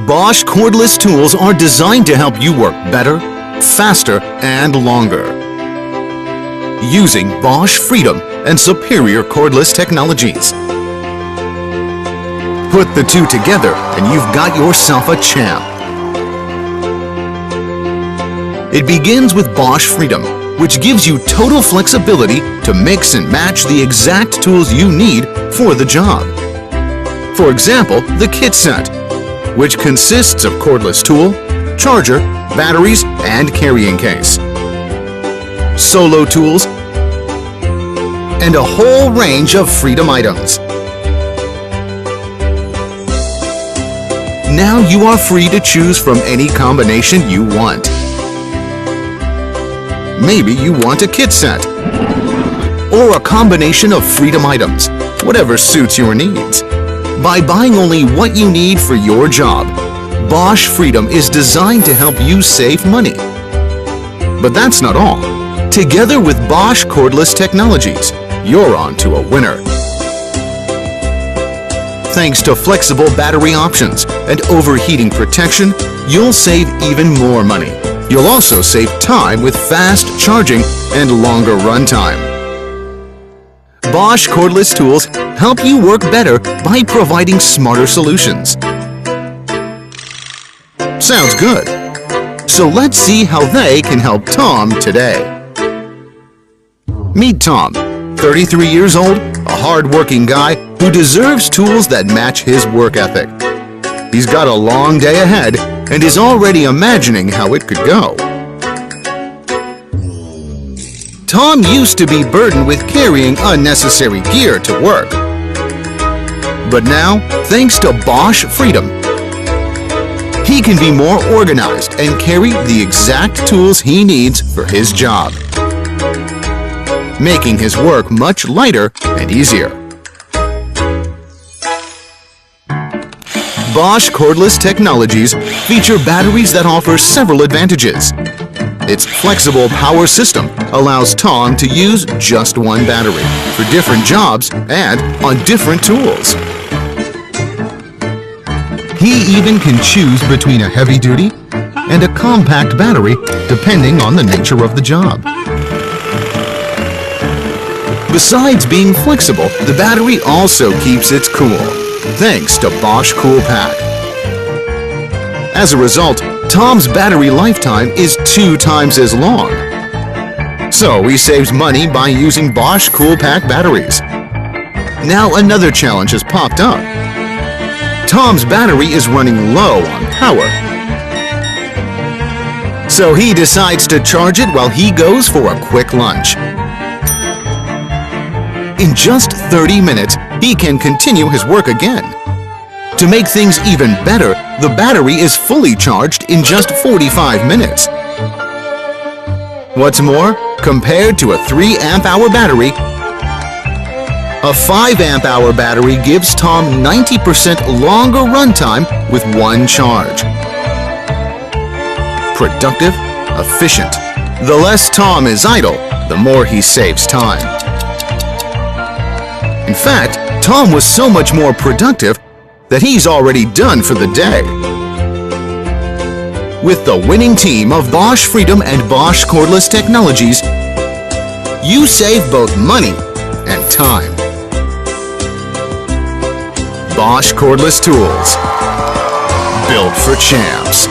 Bosch cordless tools are designed to help you work better, faster, and longer. Using Bosch Freedom and superior cordless technologies. Put the two together and you've got yourself a champ. It begins with Bosch Freedom, which gives you total flexibility to mix and match the exact tools you need for the job. For example, the kit set, which consists of cordless tool, charger, batteries, and carrying case, solo tools, and a whole range of Freedom items. Now you are free to choose from any combination you want. Maybe you want a kit set, or a combination of Freedom items, whatever suits your needs. By buying only what you need for your job, Bosch Freedom is designed to help you save money. But that's not all. Together with Bosch cordless technologies, you're on to a winner. Thanks to flexible battery options and overheating protection, you'll save even more money. You'll also save time with fast charging and longer runtime. Bosch cordless tools help you work better by providing smarter solutions. Sounds good. So let's see how they can help Tom today. Meet Tom, 33 years old, a hard-working guy who deserves tools that match his work ethic. He's got a long day ahead and is already imagining how it could go. Tom used to be burdened with carrying unnecessary gear to work. But now, thanks to Bosch Freedom, he can be more organized and carry the exact tools he needs for his job, making his work much lighter and easier. Bosch cordless technologies feature batteries that offer several advantages. Its flexible power system allows Tom to use just one battery for different jobs and on different tools. He even can choose between a heavy-duty and a compact battery depending on the nature of the job. Besides being flexible, the battery also keeps it cool, thanks to Bosch Cool Pack. As a result, Tom's battery lifetime is 2 times as long. So he saves money by using Bosch Cool Pack batteries. Now another challenge has popped up. Tom's battery is running low on power. So he decides to charge it while he goes for a quick lunch. In just 30 minutes, he can continue his work again. To make things even better, the battery is fully charged in just 45 minutes. What's more, compared to a 3 amp-hour battery, a 5 amp-hour battery gives Tom 90% longer runtime with one charge. Productive, efficient. The less Tom is idle, the more he saves time. In fact, Tom was so much more productive that he's already done for the day. With the winning team of Bosch Freedom and Bosch cordless technologies, you save both money and time. Bosch cordless tools, built for champs.